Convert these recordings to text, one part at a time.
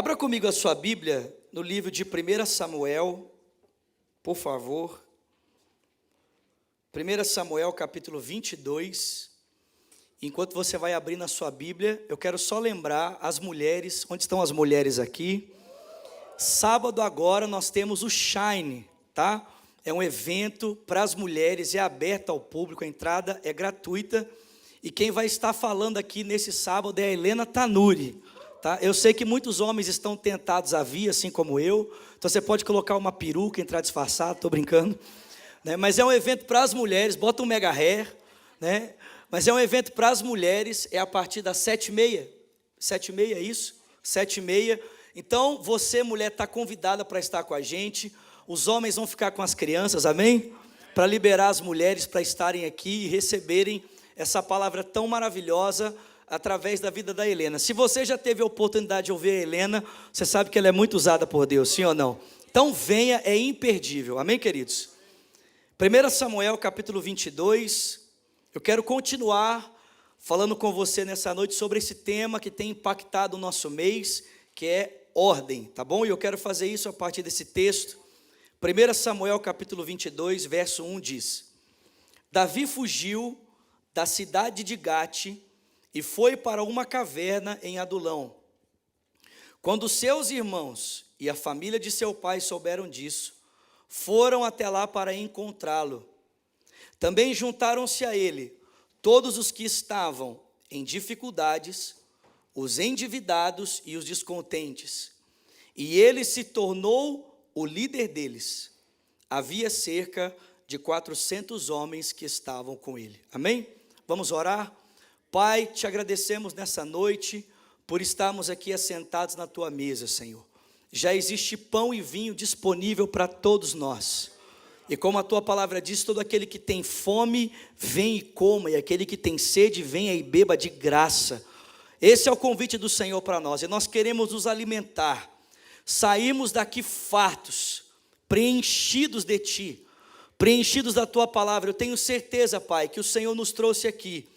Abra comigo a sua Bíblia no livro de 1 Samuel, por favor. 1 Samuel capítulo 22. Enquanto você vai abrindo a sua Bíblia, eu quero só lembrar as mulheres, onde estão as mulheres aqui? Sábado agora nós temos o Shine, tá? É um evento para as mulheres, é aberto ao público, a entrada é gratuita. E quem vai estar falando aqui nesse sábado é a Helena Tanuri. Tá? Eu sei que muitos homens estão tentados a vir, assim como eu. Então você pode colocar uma peruca, entrar disfarçado, estou brincando. Né? Mas é um evento para as mulheres, bota um mega hair. Né? Mas é um evento para as mulheres, é a partir das 7h30. 7h30 é isso? 7h30. Então você, mulher, está convidada para estar com a gente. Os homens vão ficar com as crianças, amém? Para liberar as mulheres para estarem aqui e receberem essa palavra tão maravilhosa através da vida da Helena. Se você já teve a oportunidade de ouvir a Helena, você sabe que ela é muito usada por Deus, sim ou não? Então venha, é imperdível, amém, queridos? 1 Samuel capítulo 22, eu quero continuar falando com você nessa noite sobre esse tema que tem impactado o nosso mês, que é ordem, tá bom? E eu quero fazer isso a partir desse texto. 1 Samuel capítulo 22, verso 1 diz: Davi fugiu da cidade de Gate e foi para uma caverna em Adulão. Quando seus irmãos e a família de seu pai souberam disso, foram até lá para encontrá-lo. Também juntaram-se a ele todos os que estavam em dificuldades, os endividados e os descontentes, e ele se tornou o líder deles. Havia cerca de 400 homens que estavam com ele. Amém? Vamos orar? Pai, te agradecemos nessa noite por estarmos aqui assentados na tua mesa, Senhor. Já existe pão e vinho disponível para todos nós. E como a tua palavra diz, todo aquele que tem fome, vem e coma, e aquele que tem sede, venha e beba de graça. Esse é o convite do Senhor para nós, e nós queremos nos alimentar, sairmos daqui fartos, preenchidos de ti, preenchidos da tua palavra. Eu tenho certeza, Pai, que o Senhor nos trouxe aqui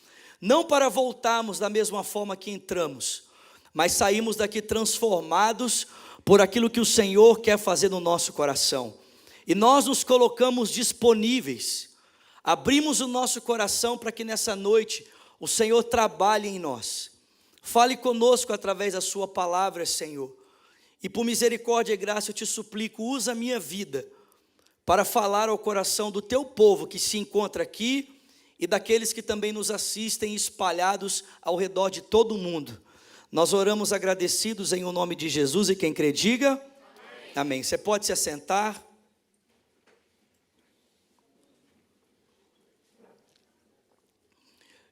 não para voltarmos da mesma forma que entramos, mas saímos daqui transformados por aquilo que o Senhor quer fazer no nosso coração. E nós nos colocamos disponíveis, abrimos o nosso coração para que nessa noite o Senhor trabalhe em nós. Fale conosco através da sua palavra, Senhor. E por misericórdia e graça eu te suplico, usa a minha vida para falar ao coração do teu povo que se encontra aqui e daqueles que também nos assistem espalhados ao redor de todo o mundo. Nós oramos agradecidos em o nome de Jesus, e quem crê diga amém. Amém. Você pode se assentar.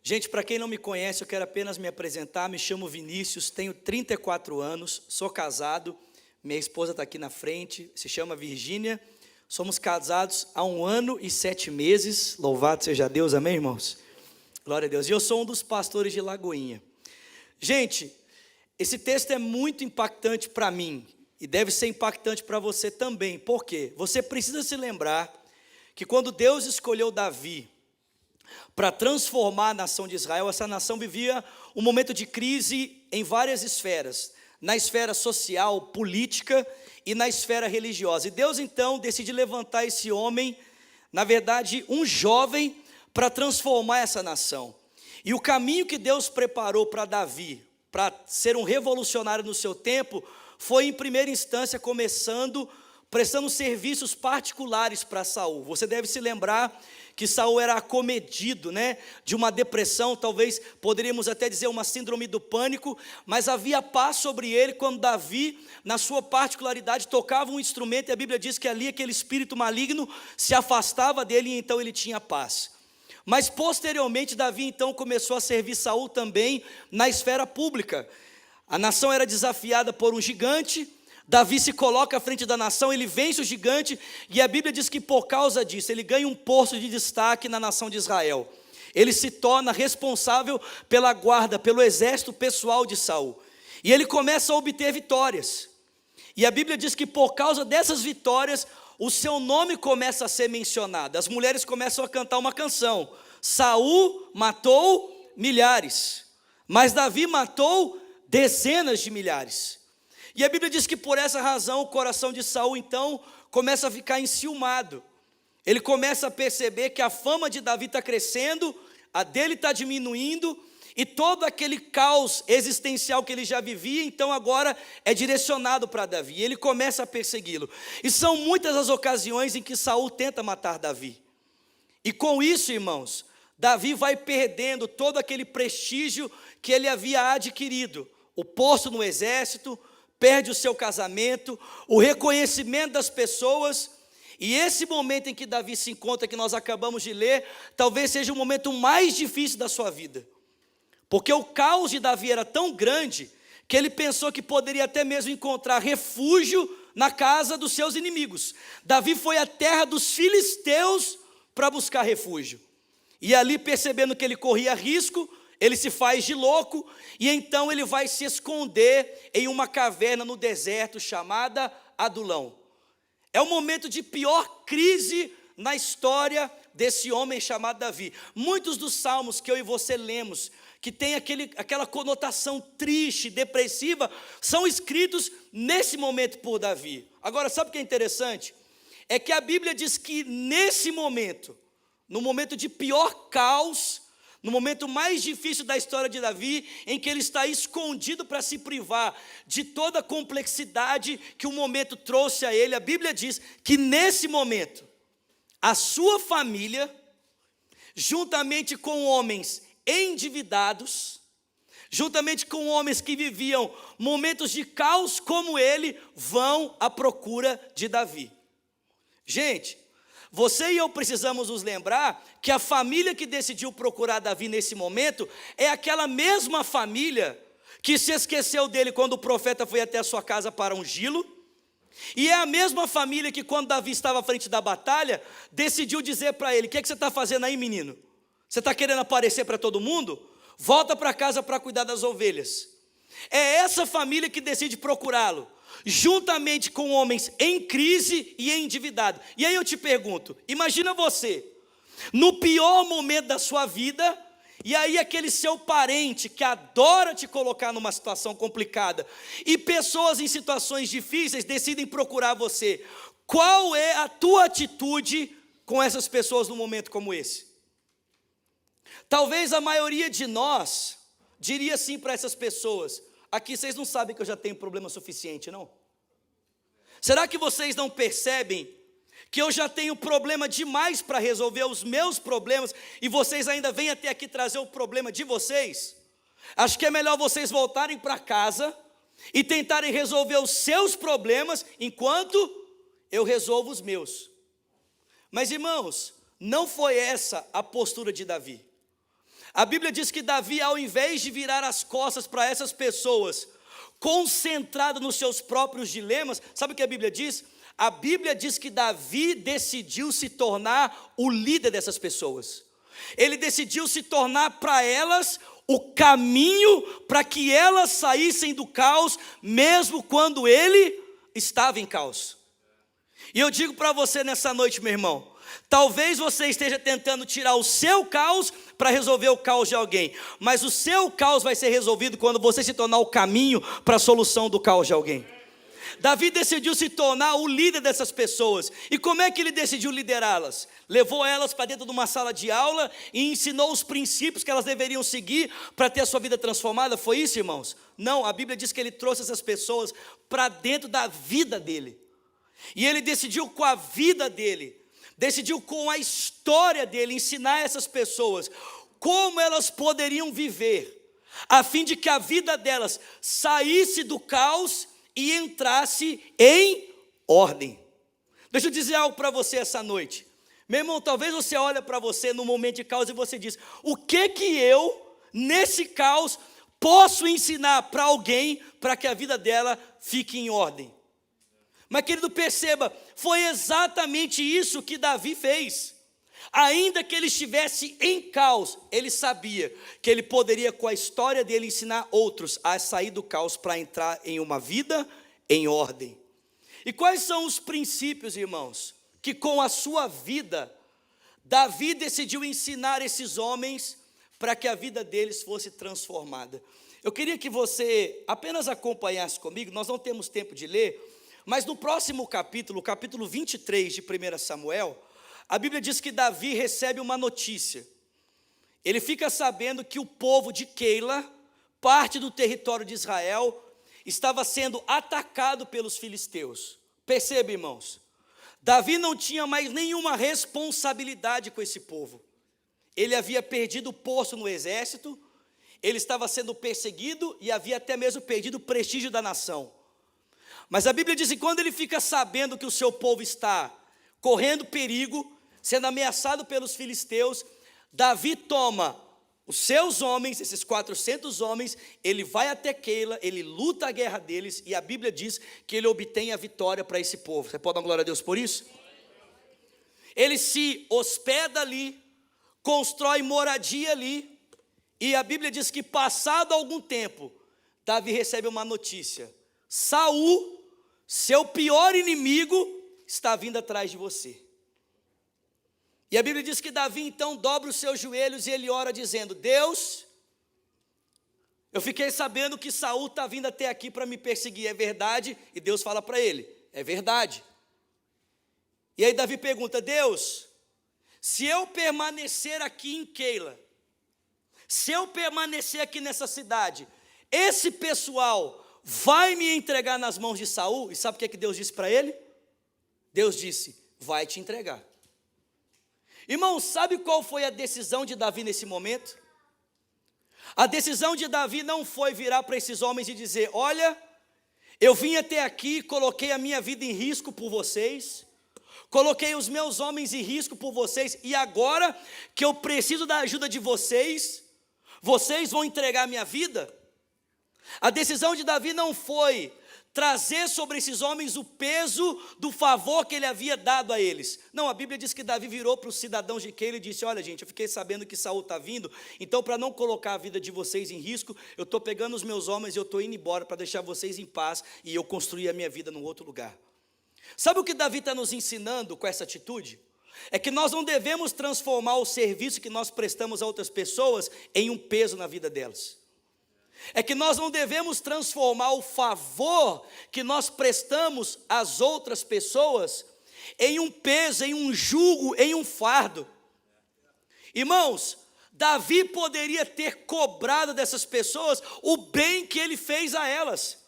Gente, para quem não me conhece, eu quero apenas me apresentar. Me chamo Vinícius, tenho 34 anos, sou casado, minha esposa está aqui na frente, se chama Virgínia. Somos casados há 1 ano e 7 meses, louvado seja Deus, amém, irmãos? Glória a Deus. E eu sou um dos pastores de Lagoinha. Gente, esse texto é muito impactante para mim, e deve ser impactante para você também. Por quê? Você precisa se lembrar que quando Deus escolheu Davi para transformar a nação de Israel, essa nação vivia um momento de crise em várias esferas, na esfera social, política e na esfera religiosa. E Deus então decide levantar esse homem, na verdade um jovem, para transformar essa nação. E o caminho que Deus preparou para Davi, para ser um revolucionário no seu tempo, foi em primeira instância prestando serviços particulares para Saul. Você deve se lembrar que Saul era acometido, de uma depressão, talvez poderíamos até dizer uma síndrome do pânico, mas havia paz sobre ele quando Davi, na sua particularidade, tocava um instrumento, e a Bíblia diz que ali aquele espírito maligno se afastava dele, e então ele tinha paz. Mas posteriormente Davi então começou a servir Saul também na esfera pública. A nação era desafiada por um gigante, Davi se coloca à frente da nação, ele vence o gigante, e a Bíblia diz que por causa disso, ele ganha um posto de destaque na nação de Israel. Ele se torna responsável pela guarda, pelo exército pessoal de Saul. E ele começa a obter vitórias. E a Bíblia diz que por causa dessas vitórias, o seu nome começa a ser mencionado. As mulheres começam a cantar uma canção: Saul matou milhares, mas Davi matou dezenas de milhares. E a Bíblia diz que por essa razão o coração de Saul então começa a ficar enciumado. Ele começa a perceber que a fama de Davi está crescendo, a dele está diminuindo, e todo aquele caos existencial que ele já vivia, então agora é direcionado para Davi, e ele começa a persegui-lo. E são muitas as ocasiões em que Saul tenta matar Davi. E com isso, irmãos, Davi vai perdendo todo aquele prestígio que ele havia adquirido. O posto no exército, perde o seu casamento, o reconhecimento das pessoas. E esse momento em que Davi se encontra, que nós acabamos de ler, talvez seja o momento mais difícil da sua vida. Porque o caos de Davi era tão grande, que ele pensou que poderia até mesmo encontrar refúgio na casa dos seus inimigos. Davi foi à terra dos filisteus para buscar refúgio. E ali, percebendo que ele corria risco, ele se faz de louco, e então ele vai se esconder em uma caverna no deserto chamada Adulão. É o momento de pior crise na história desse homem chamado Davi. Muitos dos salmos que eu e você lemos, que tem aquela conotação triste, depressiva, são escritos nesse momento por Davi. Agora, sabe o que é interessante? É que a Bíblia diz que nesse momento, no momento de pior caos, no momento mais difícil da história de Davi, em que ele está escondido para se privar de toda a complexidade que o momento trouxe a ele, a Bíblia diz que nesse momento, a sua família, juntamente com homens endividados, juntamente com homens que viviam momentos de caos como ele, vão à procura de Davi. Gente, você e eu precisamos nos lembrar que a família que decidiu procurar Davi nesse momento é aquela mesma família que se esqueceu dele quando o profeta foi até a sua casa para ungí-lo, e é a mesma família que quando Davi estava à frente da batalha, decidiu dizer para ele: o que você está fazendo aí, menino? Você está querendo aparecer para todo mundo? Volta para casa para cuidar das ovelhas. É essa família que decide procurá-lo, juntamente com homens em crise e endividado. E aí eu te pergunto, imagina você, no pior momento da sua vida, e aí aquele seu parente que adora te colocar numa situação complicada, e pessoas em situações difíceis decidem procurar você. Qual é a tua atitude com essas pessoas num momento como esse? Talvez a maioria de nós diria assim para essas pessoas: aqui vocês não sabem que eu já tenho problema suficiente, não? Será que vocês não percebem que eu já tenho problema demais para resolver os meus problemas, e vocês ainda vêm até aqui trazer o problema de vocês? Acho que é melhor vocês voltarem para casa e tentarem resolver os seus problemas, enquanto eu resolvo os meus. Mas, irmãos, não foi essa a postura de Davi. A Bíblia diz que Davi, ao invés de virar as costas para essas pessoas, concentrado nos seus próprios dilemas, sabe o que a Bíblia diz? A Bíblia diz que Davi decidiu se tornar o líder dessas pessoas. Ele decidiu se tornar para elas o caminho para que elas saíssem do caos, mesmo quando ele estava em caos. E eu digo para você nessa noite, meu irmão, talvez você esteja tentando tirar o seu caos para resolver o caos de alguém, mas o seu caos vai ser resolvido quando você se tornar o caminho para a solução do caos de alguém. Davi decidiu se tornar o líder dessas pessoas. E como é que ele decidiu liderá-las? Levou elas para dentro de uma sala de aula e ensinou os princípios que elas deveriam seguir para ter a sua vida transformada? Foi isso, irmãos? Não, a Bíblia diz que ele trouxe essas pessoas para dentro da vida dele. E ele decidiu com a vida dele, decidiu com a história dele ensinar essas pessoas como elas poderiam viver, a fim de que a vida delas saísse do caos e entrasse em ordem. Deixa eu dizer algo para você essa noite. Meu irmão, talvez você olhe para você no momento de caos e você diz: o que eu, nesse caos, posso ensinar para alguém para que a vida dela fique em ordem? Mas, querido, perceba, foi exatamente isso que Davi fez. Ainda que ele estivesse em caos, ele sabia que ele poderia, com a história dele, ensinar outros a sair do caos para entrar em uma vida em ordem. E quais são os princípios, irmãos, que com a sua vida, Davi decidiu ensinar esses homens para que a vida deles fosse transformada? Eu queria que você apenas acompanhasse comigo, nós não temos tempo de ler, mas no próximo capítulo, o capítulo 23 de 1 Samuel, a Bíblia diz que Davi recebe uma notícia. Ele fica sabendo que o povo de Keila, parte do território de Israel, estava sendo atacado pelos filisteus. Perceba, irmãos, Davi não tinha mais nenhuma responsabilidade com esse povo. Ele havia perdido o posto no exército, ele estava sendo perseguido e havia até mesmo perdido o prestígio da nação. Mas a Bíblia diz que quando ele fica sabendo que o seu povo está correndo perigo, sendo ameaçado pelos filisteus, Davi toma os seus homens, esses 400 homens, ele vai até Keila, ele luta a guerra deles, e a Bíblia diz que ele obtém a vitória para esse povo. Você pode dar glória a Deus por isso? Ele se hospeda ali, constrói moradia ali, e a Bíblia diz que passado algum tempo, Davi recebe uma notícia: Saul, seu pior inimigo, está vindo atrás de você. E a Bíblia diz que Davi então dobra os seus joelhos e ele ora dizendo: Deus, eu fiquei sabendo que Saul está vindo até aqui para me perseguir, é verdade? E Deus fala para ele: é verdade. E aí Davi pergunta: Deus, se eu permanecer aqui em Keila, se eu permanecer aqui nessa cidade, esse pessoal vai me entregar nas mãos de Saul? E sabe o que Deus disse para ele? Deus disse: vai te entregar. Irmão, sabe qual foi a decisão de Davi nesse momento? A decisão de Davi não foi virar para esses homens e dizer: olha, eu vim até aqui, coloquei a minha vida em risco por vocês, coloquei os meus homens em risco por vocês, e agora que eu preciso da ajuda de vocês, vocês vão entregar a minha vida? A decisão de Davi não foi trazer sobre esses homens o peso do favor que ele havia dado a eles. Não, a Bíblia diz que Davi virou para os cidadãos de Keila e disse: olha gente, eu fiquei sabendo que Saul está vindo, então para não colocar a vida de vocês em risco, eu estou pegando os meus homens e eu estou indo embora para deixar vocês em paz e eu construir a minha vida num outro lugar. Sabe o que Davi está nos ensinando com essa atitude? É que nós não devemos transformar o serviço que nós prestamos a outras pessoas em um peso na vida delas. É que nós não devemos transformar o favor que nós prestamos às outras pessoas em um peso, em um jugo, em um fardo. Irmãos, Davi poderia ter cobrado dessas pessoas o bem que ele fez a elas,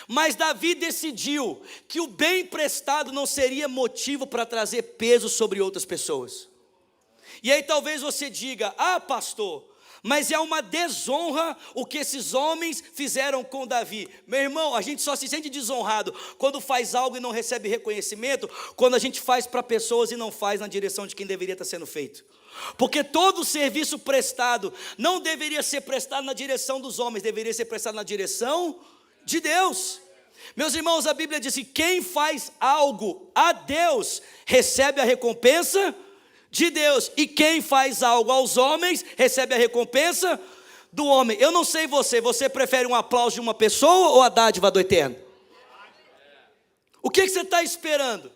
mas Davi decidiu que o bem prestado não seria motivo para trazer peso sobre outras pessoas. E aí talvez você diga: ah, pastor, mas é uma desonra o que esses homens fizeram com Davi. Meu irmão, a gente só se sente desonrado quando faz algo e não recebe reconhecimento, quando a gente faz para pessoas e não faz na direção de quem deveria estar sendo feito. Porque todo serviço prestado não deveria ser prestado na direção dos homens, deveria ser prestado na direção de Deus. Meus irmãos, a Bíblia diz que quem faz algo a Deus recebe a recompensa de Deus, e quem faz algo aos homens recebe a recompensa do homem. Eu não sei você prefere um aplauso de uma pessoa ou a dádiva do Eterno? O que você está esperando?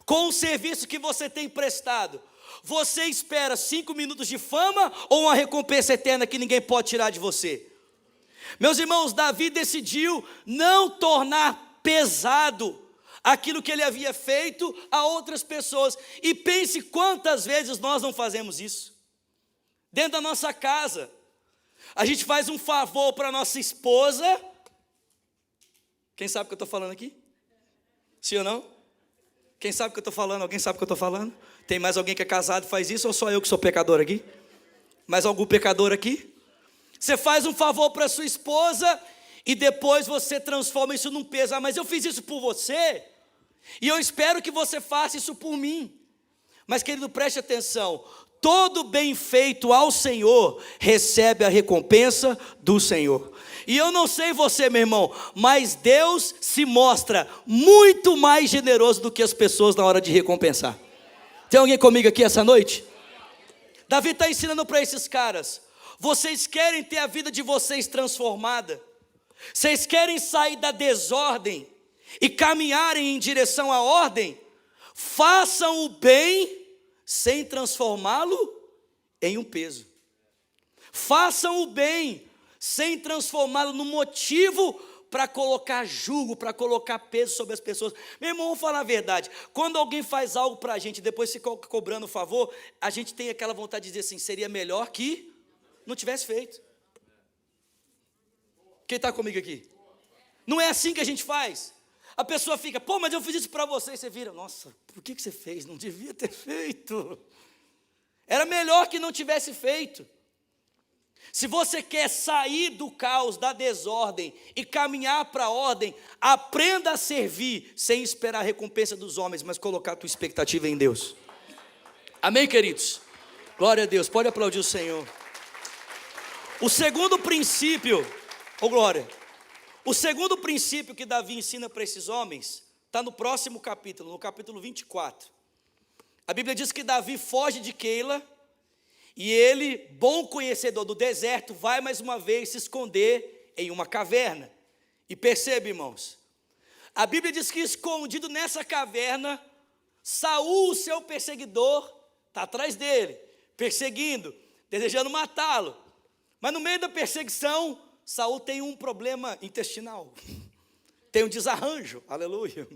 Com o serviço que você tem prestado, você espera 5 minutos de fama ou uma recompensa eterna que ninguém pode tirar de você? Meus irmãos, Davi decidiu não tornar pesado aquilo que ele havia feito a outras pessoas. E pense quantas vezes nós não fazemos isso. Dentro da nossa casa, a gente faz um favor para nossa esposa. Quem sabe o que eu estou falando aqui? Sim ou não? Quem sabe o que eu estou falando? Alguém sabe o que eu estou falando? Tem mais alguém que é casado e faz isso, ou só eu que sou pecador aqui? Mais algum pecador aqui? Você faz um favor para sua esposa e depois você transforma isso num peso. Ah, mas eu fiz isso por você e eu espero que você faça isso por mim. Mas, querido, preste atenção: todo bem feito ao Senhor recebe a recompensa do Senhor. E eu não sei você, meu irmão, mas Deus se mostra muito mais generoso do que as pessoas na hora de recompensar. Tem alguém comigo aqui essa noite? Davi está ensinando para esses caras: vocês querem ter a vida de vocês transformada? Vocês querem sair da desordem e caminharem em direção à ordem? Façam o bem sem transformá-lo em um peso. Façam o bem sem transformá-lo no motivo para colocar julgo, para colocar peso sobre as pessoas. Meu irmão, vamos falar a verdade, quando alguém faz algo para a gente, depois fica cobrando favor, a gente tem aquela vontade de dizer assim, seria melhor que não tivesse feito. Quem está comigo aqui? Não é assim que a gente faz. A pessoa fica, pô, mas eu fiz isso para você, e você vira, nossa, por que você fez? Não devia ter feito. Era melhor que não tivesse feito. Se você quer sair do caos, da desordem e caminhar para a ordem, aprenda a servir sem esperar a recompensa dos homens, mas colocar a tua expectativa em Deus. Amém, queridos? Glória a Deus, pode aplaudir o Senhor. O segundo princípio, glória, o segundo princípio que Davi ensina para esses homens, está no próximo capítulo, no capítulo 24. A Bíblia diz que Davi foge de Keila, e ele, bom conhecedor do deserto, vai mais uma vez se esconder em uma caverna. E percebe, irmãos, a Bíblia diz que escondido nessa caverna, Saul, o seu perseguidor, está atrás dele, perseguindo, desejando matá-lo. Mas no meio da perseguição, Saul tem um problema intestinal, tem um desarranjo, aleluia.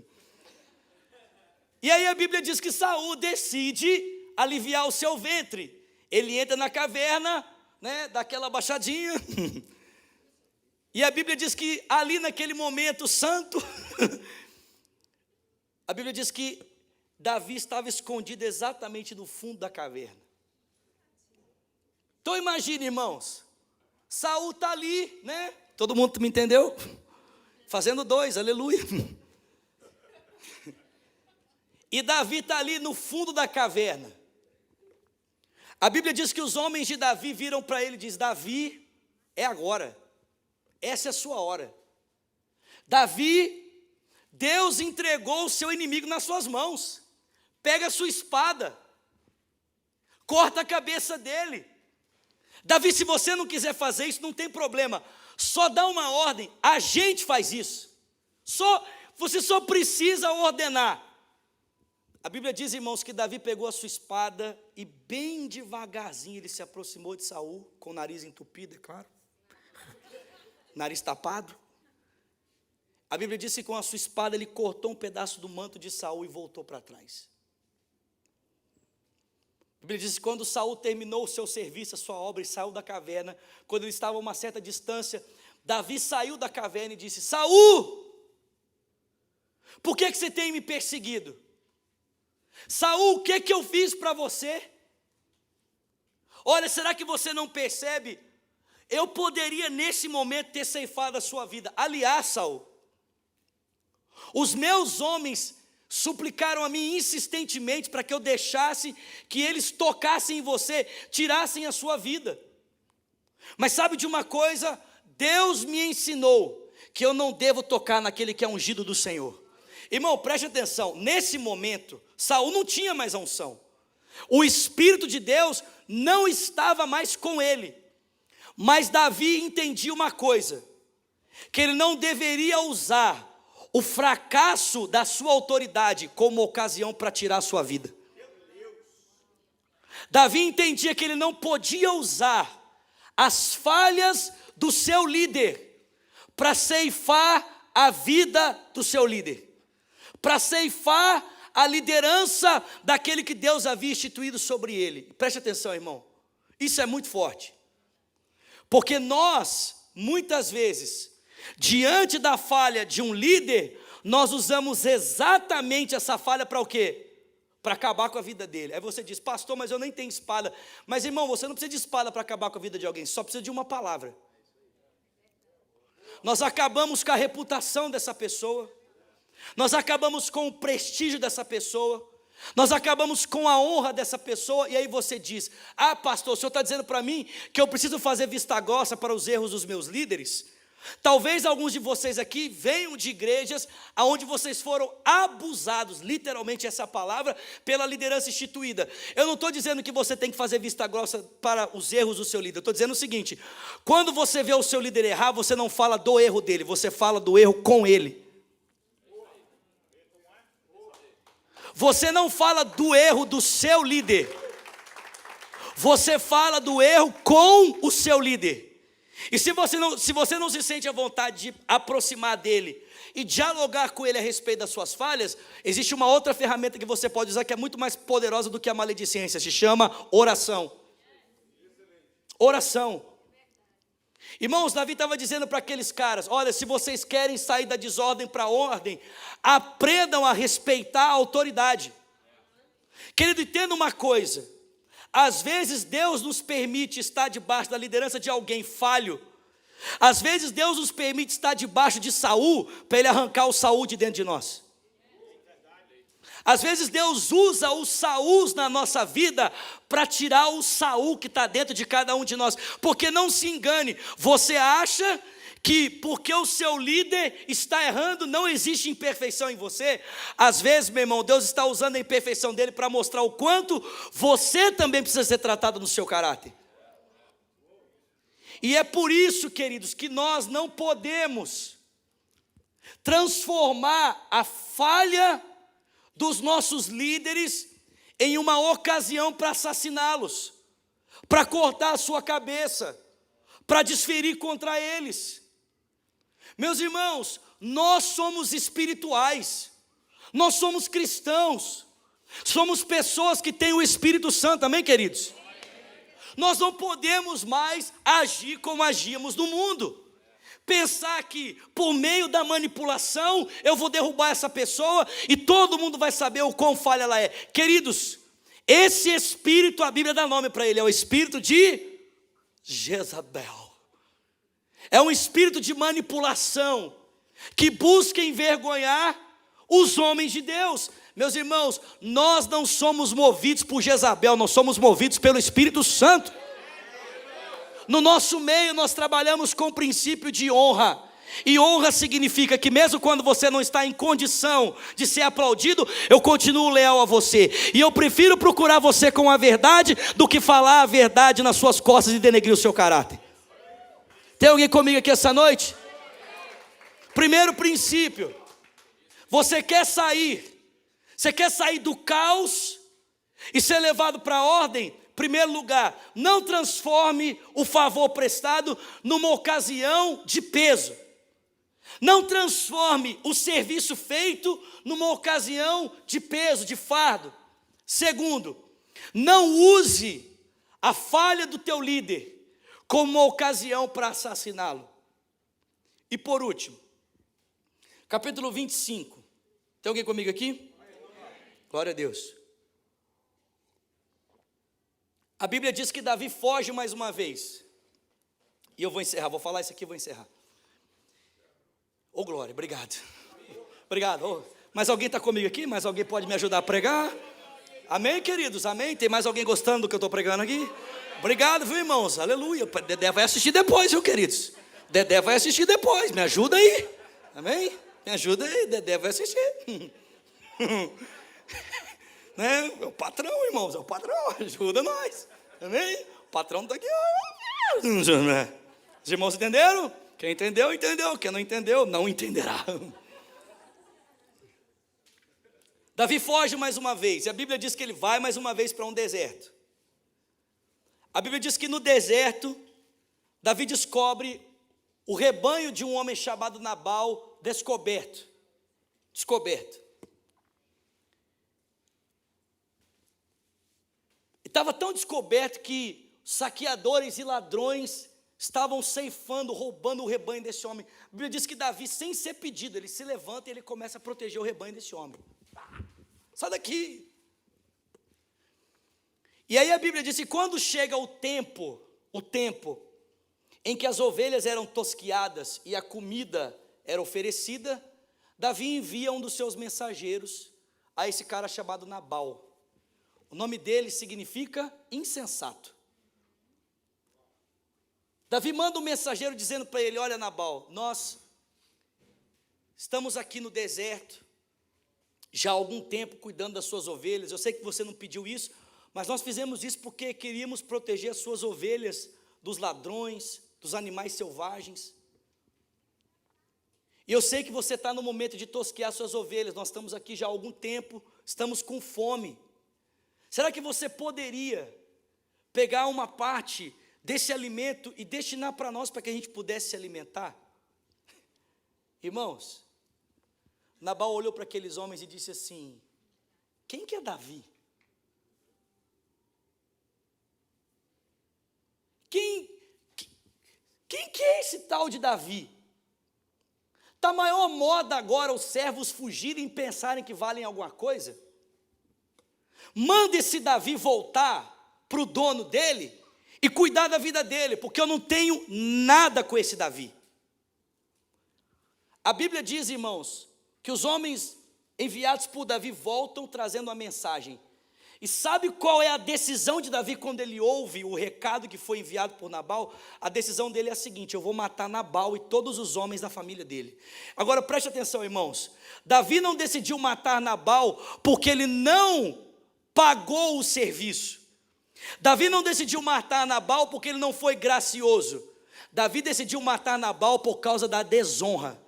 E aí a Bíblia diz que Saul decide aliviar o seu ventre. Ele entra na caverna, né, dá aquela baixadinha, e a Bíblia diz que ali naquele momento santo, a Bíblia diz que Davi estava escondido exatamente no fundo da caverna. Então imagine, irmãos, Saul está ali, né? Todo mundo me entendeu? Fazendo dois, aleluia. E Davi está ali no fundo da caverna. A Bíblia diz que os homens de Davi viram para ele e diz, Davi, é agora, essa é a sua hora. Davi, Deus entregou o seu inimigo nas suas mãos, pega a sua espada, corta a cabeça dele. Davi, se você não quiser fazer isso, não tem problema, só dá uma ordem, a gente faz isso, você só precisa ordenar. A Bíblia diz, irmãos, que Davi pegou a sua espada e bem devagarzinho ele se aproximou de Saul, com o nariz entupido, é claro, nariz tapado. A Bíblia diz que com a sua espada ele cortou um pedaço do manto de Saul e voltou para trás. A Bíblia diz que quando Saul terminou o seu serviço, a sua obra, e saiu da caverna, quando ele estava a uma certa distância, Davi saiu da caverna e disse, Saul, por que você tem me perseguido? Saul, o que eu fiz para você? Olha, será que você não percebe? Eu poderia nesse momento ter ceifado a sua vida. Aliás, Saul, os meus homens suplicaram a mim insistentemente para que eu deixasse que eles tocassem em você, tirassem a sua vida. Mas sabe de uma coisa? Deus me ensinou que eu não devo tocar naquele que é ungido do Senhor. Irmão, preste atenção, nesse momento, Saul não tinha mais a unção. O Espírito de Deus não estava mais com ele. Mas Davi entendia uma coisa, que ele não deveria usar o fracasso da sua autoridade como ocasião para tirar a sua vida. Davi entendia que ele não podia usar as falhas do seu líder para ceifar a vida do seu líder, para ceifar a liderança daquele que Deus havia instituído sobre ele. Preste atenção, irmão, isso é muito forte, porque nós, muitas vezes, diante da falha de um líder, nós usamos exatamente essa falha para o quê? Para acabar com a vida dele. Aí você diz, pastor, mas eu nem tenho espada. Mas irmão, você não precisa de espada para acabar com a vida de alguém, só precisa de uma palavra. Nós acabamos com a reputação dessa pessoa, nós acabamos com o prestígio dessa pessoa, nós acabamos com a honra dessa pessoa. E aí você diz, ah pastor, o senhor está dizendo para mim que eu preciso fazer vista grossa para os erros dos meus líderes? Talvez alguns de vocês aqui venham de igrejas onde vocês foram abusados, literalmente essa palavra, pela liderança instituída. Eu não estou dizendo que você tem que fazer vista grossa para os erros do seu líder. Eu estou dizendo o seguinte, quando você vê o seu líder errar, você não fala do erro dele, você fala do erro com ele. Você não fala do erro do seu líder, você fala do erro com o seu líder. E se você não se sente à vontade de aproximar dele e dialogar com ele a respeito das suas falhas, existe uma outra ferramenta que você pode usar que é muito mais poderosa do que a maledicência, se chama oração. Oração. Irmãos, Davi estava dizendo para aqueles caras: olha, se vocês querem sair da desordem para a ordem, aprendam a respeitar a autoridade. Querido, entenda uma coisa: às vezes Deus nos permite estar debaixo da liderança de alguém falho. Às vezes Deus nos permite estar debaixo de Saul, para ele arrancar o Saul de dentro de nós. Às vezes Deus usa os Sauls na nossa vida para tirar o Saul que está dentro de cada um de nós. Porque não se engane, você acha que porque o seu líder está errando, não existe imperfeição em você? Às vezes, meu irmão, Deus está usando a imperfeição dele para mostrar o quanto você também precisa ser tratado no seu caráter. E é por isso, queridos, que nós não podemos transformar a falha dos nossos líderes em uma ocasião para assassiná-los, para cortar a sua cabeça, para desferir contra eles. Meus irmãos, nós somos espirituais, nós somos cristãos, somos pessoas que têm o Espírito Santo, amém, queridos? Nós não podemos mais agir como agíamos no mundo. Pensar que por meio da manipulação eu vou derrubar essa pessoa e todo mundo vai saber o quão falha ela é. Queridos, esse espírito, a Bíblia dá nome para ele, é o espírito de Jezabel. É um espírito de manipulação que busca envergonhar os homens de Deus. Meus irmãos, nós não somos movidos por Jezabel, nós somos movidos pelo Espírito Santo. No nosso meio nós trabalhamos com o princípio de honra. E honra significa que mesmo quando você não está em condição de ser aplaudido, eu continuo leal a você. E eu prefiro procurar você com a verdade do que falar a verdade nas suas costas e denegrir o seu caráter. Tem alguém comigo aqui essa noite? Primeiro princípio: você quer sair do caos e ser levado para a ordem? Primeiro lugar, não transforme o favor prestado numa ocasião de peso. Não transforme o serviço feito numa ocasião de peso, de fardo. Segundo, não use a falha do teu líder como uma ocasião para assassiná-lo. E por último, capítulo 25. Tem alguém comigo aqui? Glória a Deus. A Bíblia diz que Davi foge mais uma vez. E eu vou encerrar, vou falar isso aqui e vou encerrar. Ô glória, obrigado. Obrigado. Mais alguém está comigo aqui? Mais alguém pode me ajudar a pregar? Amém, queridos? Amém? Tem mais alguém gostando do que eu estou pregando aqui? Obrigado, viu, irmãos? Aleluia. Dedé vai assistir depois, viu, queridos? Dedé vai assistir depois, me ajuda aí. Amém? Me ajuda aí, Dedé vai assistir. Né? É o patrão, irmãos, é o patrão, ajuda nós, amém? O patrão está aqui, os irmãos entenderam? Quem entendeu, entendeu, quem não entendeu, não entenderá. Davi foge mais uma vez, e a Bíblia diz que ele vai mais uma vez para um deserto. A Bíblia diz que no deserto, Davi descobre o rebanho de um homem chamado Nabal descoberto. Estava tão descoberto que saqueadores e ladrões estavam ceifando, roubando o rebanho desse homem. A Bíblia diz que Davi, sem ser pedido, ele se levanta e ele começa a proteger o rebanho desse homem. Sai daqui. E aí a Bíblia diz que quando chega o tempo em que as ovelhas eram tosquiadas e a comida era oferecida, Davi envia um dos seus mensageiros a esse cara chamado Nabal. O nome dele significa insensato. Davi manda um mensageiro dizendo para ele: olha, Nabal, nós estamos aqui no deserto já há algum tempo cuidando das suas ovelhas. Eu sei que você não pediu isso, mas nós fizemos isso porque queríamos proteger as suas ovelhas dos ladrões, dos animais selvagens. E eu sei que você está no momento de tosquear suas ovelhas. Nós estamos aqui já há algum tempo, estamos com fome. Será que você poderia pegar uma parte desse alimento e destinar para nós, para que a gente pudesse se alimentar. Irmãos, Nabal olhou para aqueles homens e disse assim: quem que é Davi? Quem que é esse tal de Davi? Está maior moda agora os servos fugirem e pensarem que valem alguma coisa? Manda esse Davi voltar para o dono dele e cuidar da vida dele, porque eu não tenho nada com esse Davi. A Bíblia diz, irmãos, que os homens enviados por Davi voltam trazendo uma mensagem. E sabe qual é a decisão de Davi quando ele ouve o recado que foi enviado por Nabal? A decisão dele é a seguinte: eu vou matar Nabal e todos os homens da família dele. Agora preste atenção, irmãos. Davi não decidiu matar Nabal porque ele não pagou o serviço. Davi não decidiu matar Nabal porque ele não foi gracioso. Davi decidiu matar Nabal por causa da desonra.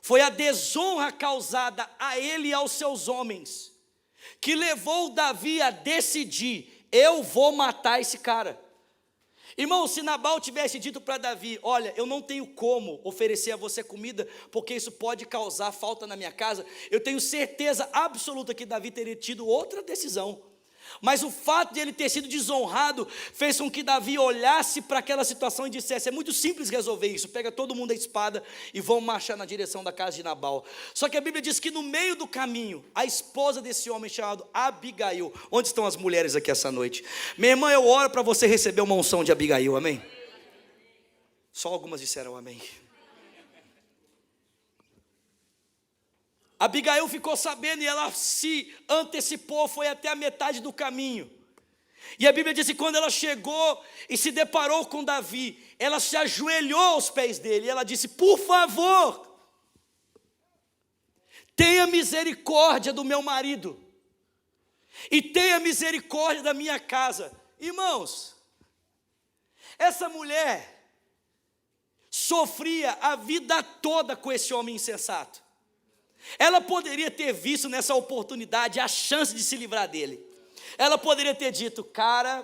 Foi a desonra causada a ele e aos seus homens que levou Davi a decidir: eu vou matar esse cara. Irmão, se Nabal tivesse dito para Davi: olha, eu não tenho como oferecer a você comida, porque isso pode causar falta na minha casa, eu tenho certeza absoluta que Davi teria tido outra decisão. Mas o fato de ele ter sido desonrado fez com que Davi olhasse para aquela situação e dissesse: é muito simples resolver isso, pega todo mundo a espada e vão marchar na direção da casa de Nabal. Só que a Bíblia diz que no meio do caminho, a esposa desse homem chamado Abigail, onde estão as mulheres aqui essa noite? Minha irmã, eu oro para você receber uma unção de Abigail, amém? Só algumas disseram amém. Abigail ficou sabendo e ela se antecipou, foi até a metade do caminho. E a Bíblia diz que quando ela chegou e se deparou com Davi, ela se ajoelhou aos pés dele e ela disse: por favor, tenha misericórdia do meu marido e tenha misericórdia da minha casa. Irmãos, essa mulher sofria a vida toda com esse homem insensato. Ela poderia ter visto nessa oportunidade a chance de se livrar dele. Ela poderia ter dito: cara,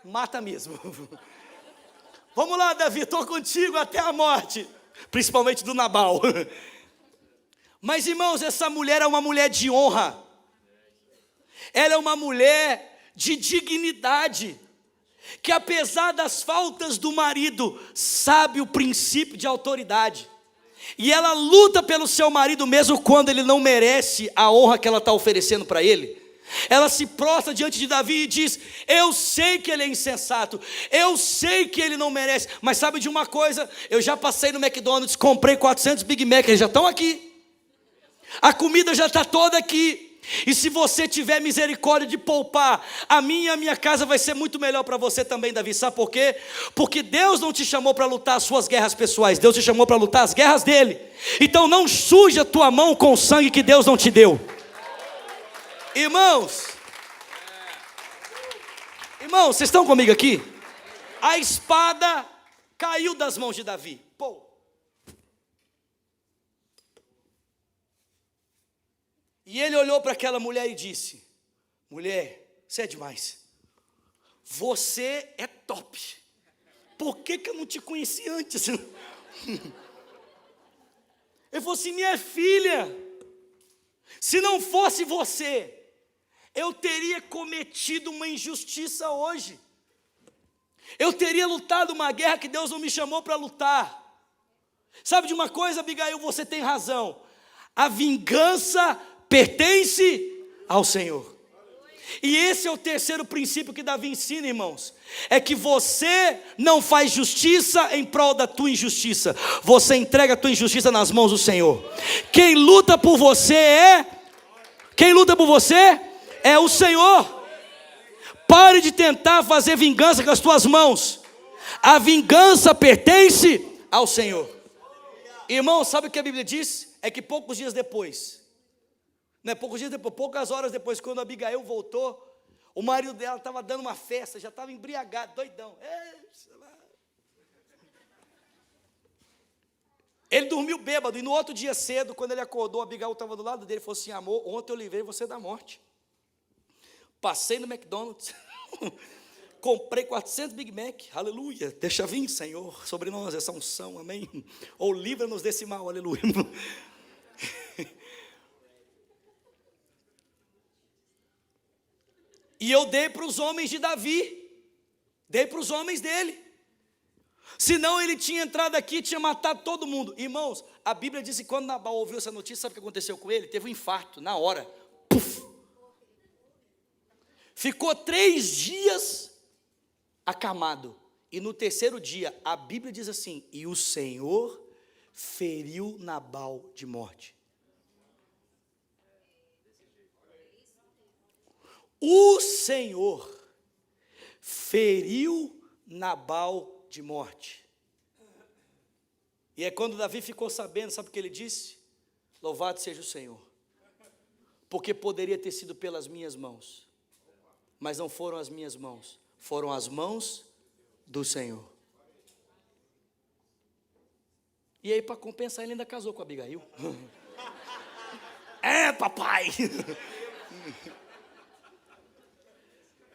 mata mesmo. Vamos lá, Davi, estou contigo até a morte. Principalmente do Nabal. Mas, irmãos, essa mulher é uma mulher de honra. Ela é uma mulher de dignidade, que apesar das faltas do marido, sabe o princípio de autoridade. E ela luta pelo seu marido mesmo quando ele não merece a honra que ela está oferecendo para ele. Ela se prostra diante de Davi e diz: eu sei que ele é insensato, eu sei que ele não merece, mas sabe de uma coisa? Eu já passei no McDonald's, comprei 400 Big Mac, eles já estão aqui. A comida já está toda aqui. E se você tiver misericórdia de poupar, a minha e a minha casa vai ser muito melhor para você também, Davi. Sabe por quê? Porque Deus não te chamou para lutar as suas guerras pessoais, Deus te chamou para lutar as guerras dele. Então não suje a tua mão com o sangue que Deus não te deu. Irmãos, vocês estão comigo aqui? A espada caiu das mãos de Davi. Pô. E ele olhou para aquela mulher e disse: mulher, você é demais. Você é top. Por que eu não te conheci antes? Ele falou assim: minha filha, se não fosse você, eu teria cometido uma injustiça hoje. Eu teria lutado uma guerra que Deus não me chamou para lutar. Sabe de uma coisa, Abigail, você tem razão. A vingança pertence ao Senhor. E esse é o terceiro princípio que Davi ensina, irmãos. É que você não faz justiça em prol da tua injustiça. Você entrega a tua injustiça nas mãos do Senhor. Quem luta por você é o Senhor. Pare de tentar fazer vingança com as tuas mãos. A vingança pertence ao Senhor. Irmão, sabe o que a Bíblia diz? É que poucos dias depois, poucas horas depois, quando Abigail voltou, o marido dela estava dando uma festa, já estava embriagado, doidão. Ele dormiu bêbado, e no outro dia cedo, quando ele acordou, Abigail estava do lado dele e falou assim: amor, ontem eu livrei você da morte. Passei no McDonald's, comprei 400 Big Mac, aleluia, deixa vir, Senhor, sobre nós essa unção, amém, ou livra-nos desse mal, aleluia. E eu dei para os homens de Davi, dei para os homens dele, senão ele tinha entrado aqui e tinha matado todo mundo. Irmãos, a Bíblia diz que quando Nabal ouviu essa notícia, sabe o que aconteceu com ele? Teve um infarto, na hora, puf, ficou 3 dias acamado, e no 3º dia, a Bíblia diz assim, e o Senhor feriu Nabal de morte. O Senhor feriu Nabal de morte. E é quando Davi ficou sabendo, sabe o que ele disse? Louvado seja o Senhor, porque poderia ter sido pelas minhas mãos, mas não foram as minhas mãos, foram as mãos do Senhor. E aí, para compensar, ele ainda casou com a Abigail. É, papai!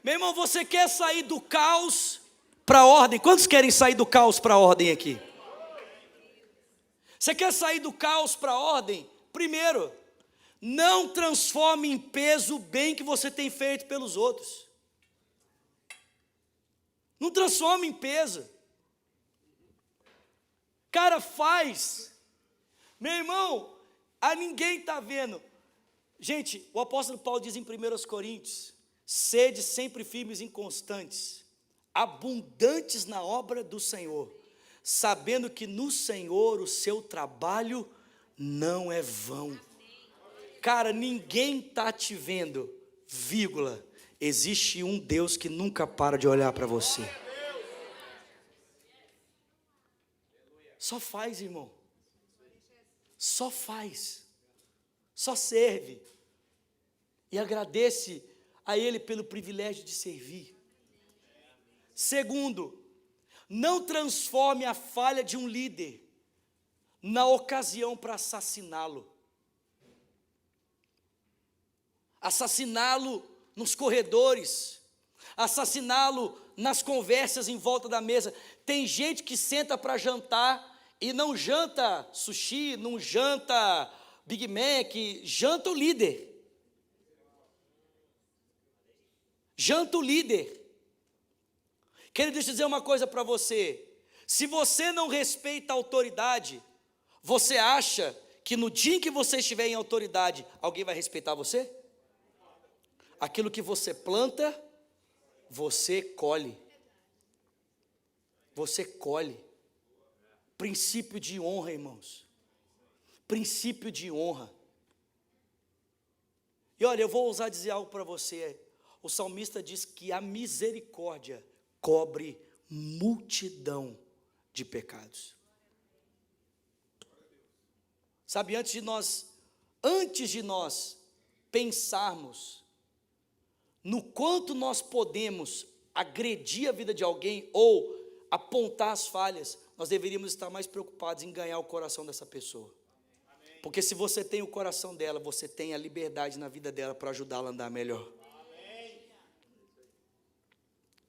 Meu irmão, você quer sair do caos para a ordem? Quantos querem sair do caos para a ordem aqui? Você quer sair do caos para a ordem? Primeiro, não transforme em peso o bem que você tem feito pelos outros. Não transforme em peso. Cara, faz. Meu irmão, a ninguém está vendo. Gente, o apóstolo Paulo diz em 1 Coríntios, sede sempre firmes e inconstantes, abundantes na obra do Senhor, sabendo que no Senhor o seu trabalho não é vão. Cara, ninguém está te vendo, vírgula, existe um Deus que nunca para de olhar para você. Só faz, irmão. Só faz. Só serve. E agradece a Ele pelo privilégio de servir. Segundo, não transforme a falha de um líder na ocasião para assassiná-lo. Assassiná-lo nos corredores, assassiná-lo nas conversas em volta da mesa. Tem gente que senta para jantar e não janta sushi, não janta Big Mac, janta o líder. Janta o líder. Querido, deixa eu dizer uma coisa para você. Se você não respeita a autoridade, você acha que no dia em que você estiver em autoridade, alguém vai respeitar você? Aquilo que você planta, você colhe. Você colhe. Princípio de honra, irmãos. Princípio de honra. E olha, eu vou ousar dizer algo para você. O salmista diz que a misericórdia cobre multidão de pecados. Sabe, antes de nós pensarmos no quanto nós podemos agredir a vida de alguém ou apontar as falhas, nós deveríamos estar mais preocupados em ganhar o coração dessa pessoa. Porque se você tem o coração dela, você tem a liberdade na vida dela para ajudá-la a andar melhor.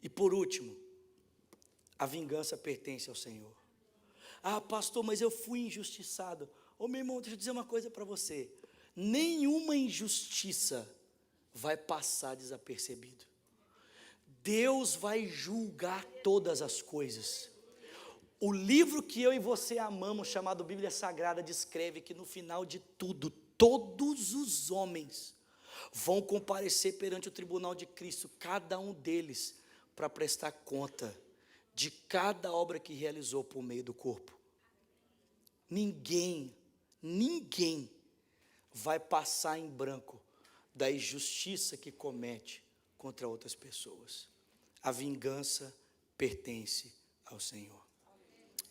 E por último, a vingança pertence ao Senhor. Ah, pastor, mas eu fui injustiçado. Ô, meu irmão, deixa eu dizer uma coisa para você. Nenhuma injustiça vai passar desapercebido. Deus vai julgar todas as coisas. O livro que eu e você amamos, chamado Bíblia Sagrada, descreve que no final de tudo, todos os homens vão comparecer perante o tribunal de Cristo, cada um deles, para prestar conta de cada obra que realizou por meio do corpo. Ninguém vai passar em branco da injustiça que comete contra outras pessoas. A vingança pertence ao Senhor.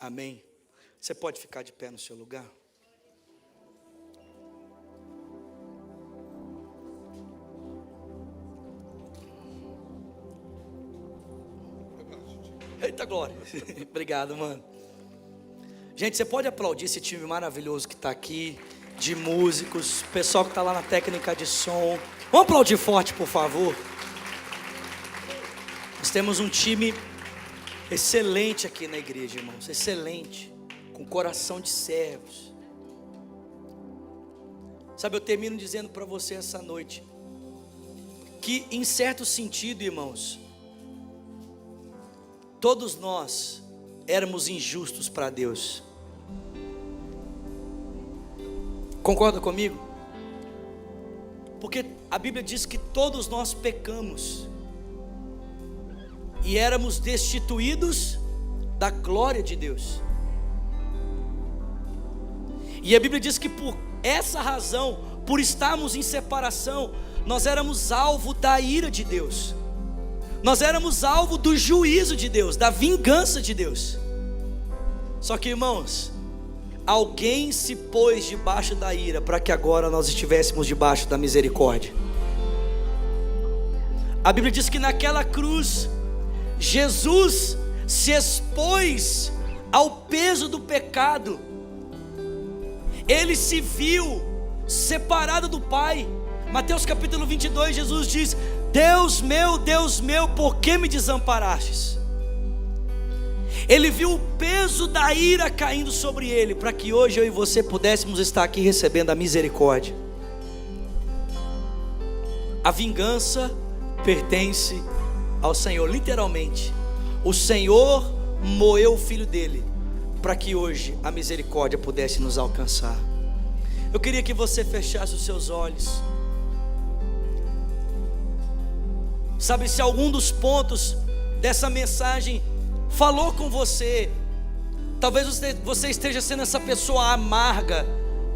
Amém? Você pode ficar de pé no seu lugar? Eita glória. Obrigado, mano. Gente, você pode aplaudir esse time maravilhoso que está aqui, de músicos, pessoal que está lá na técnica de som. Vamos aplaudir forte, por favor. Nós temos um time excelente aqui na igreja, irmãos, excelente, com coração de servos. Sabe, eu termino dizendo para você essa noite, que em certo sentido, irmãos, todos nós éramos injustos para Deus. Concorda comigo? Porque a Bíblia diz que todos nós pecamos e éramos destituídos da glória de Deus. E a Bíblia diz que por essa razão, por estarmos em separação, nós éramos alvo da ira de Deus. Nós éramos alvo do juízo de Deus, da vingança de Deus. Só que, irmãos, alguém se pôs debaixo da ira para que agora nós estivéssemos debaixo da misericórdia. A Bíblia diz que naquela cruz Jesus se expôs ao peso do pecado. Ele se viu separado do Pai. Mateus capítulo 22, Jesus diz: Deus meu, por que me desamparastes? Ele viu o peso da ira caindo sobre ele, para que hoje eu e você pudéssemos estar aqui recebendo a misericórdia. A vingança pertence ao Senhor, literalmente. O Senhor moeu o filho dele, para que hoje a misericórdia pudesse nos alcançar. Eu queria que você fechasse os seus olhos. Sabe, se algum dos pontos dessa mensagem falou com você, talvez você esteja sendo essa pessoa amarga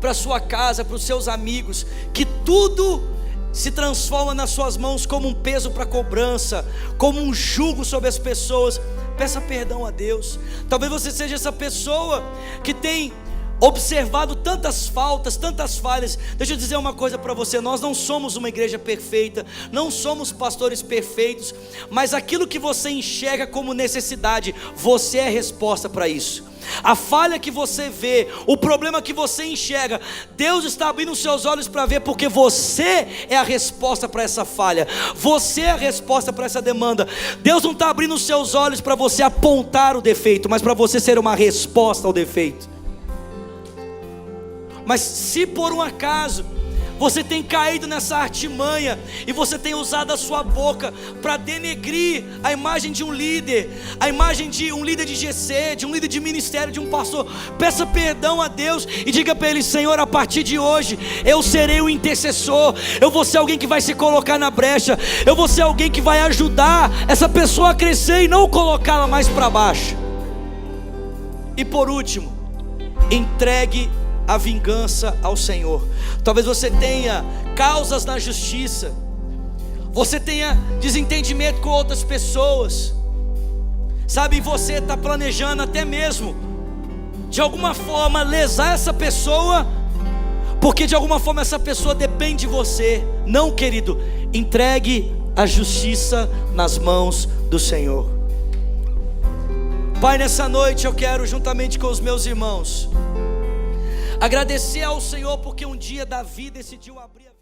para sua casa, para os seus amigos, que tudo se transforma nas suas mãos como um peso para cobrança, como um jugo sobre as pessoas. Peça perdão a Deus. Talvez você seja essa pessoa que tem observado tantas faltas, tantas falhas. Deixa eu dizer uma coisa para você: nós não somos uma igreja perfeita, não somos pastores perfeitos, mas aquilo que você enxerga como necessidade, você é a resposta para isso. A falha que você vê, o problema que você enxerga, Deus está abrindo os seus olhos para ver, porque você é a resposta para essa falha, você é a resposta para essa demanda. Deus não está abrindo os seus olhos para você apontar o defeito, mas para você ser uma resposta ao defeito. Mas se por um acaso você tem caído nessa artimanha e você tem usado a sua boca para denegrir a imagem de um líder, a imagem de um líder de GC, de um líder de ministério, de um pastor, peça perdão a Deus e diga para Ele: Senhor, a partir de hoje eu serei o intercessor, eu vou ser alguém que vai se colocar na brecha, eu vou ser alguém que vai ajudar essa pessoa a crescer e não colocá-la mais para baixo. E por último, entregue a vingança ao Senhor. Talvez você tenha causas na justiça, você tenha desentendimento com outras pessoas, sabe, você está planejando até mesmo de alguma forma lesar essa pessoa, porque de alguma forma essa pessoa depende de você. Não, querido, entregue a justiça nas mãos do Senhor. Pai, nessa noite eu quero, juntamente com os meus irmãos, agradecer ao Senhor porque um dia Davi decidiu abrir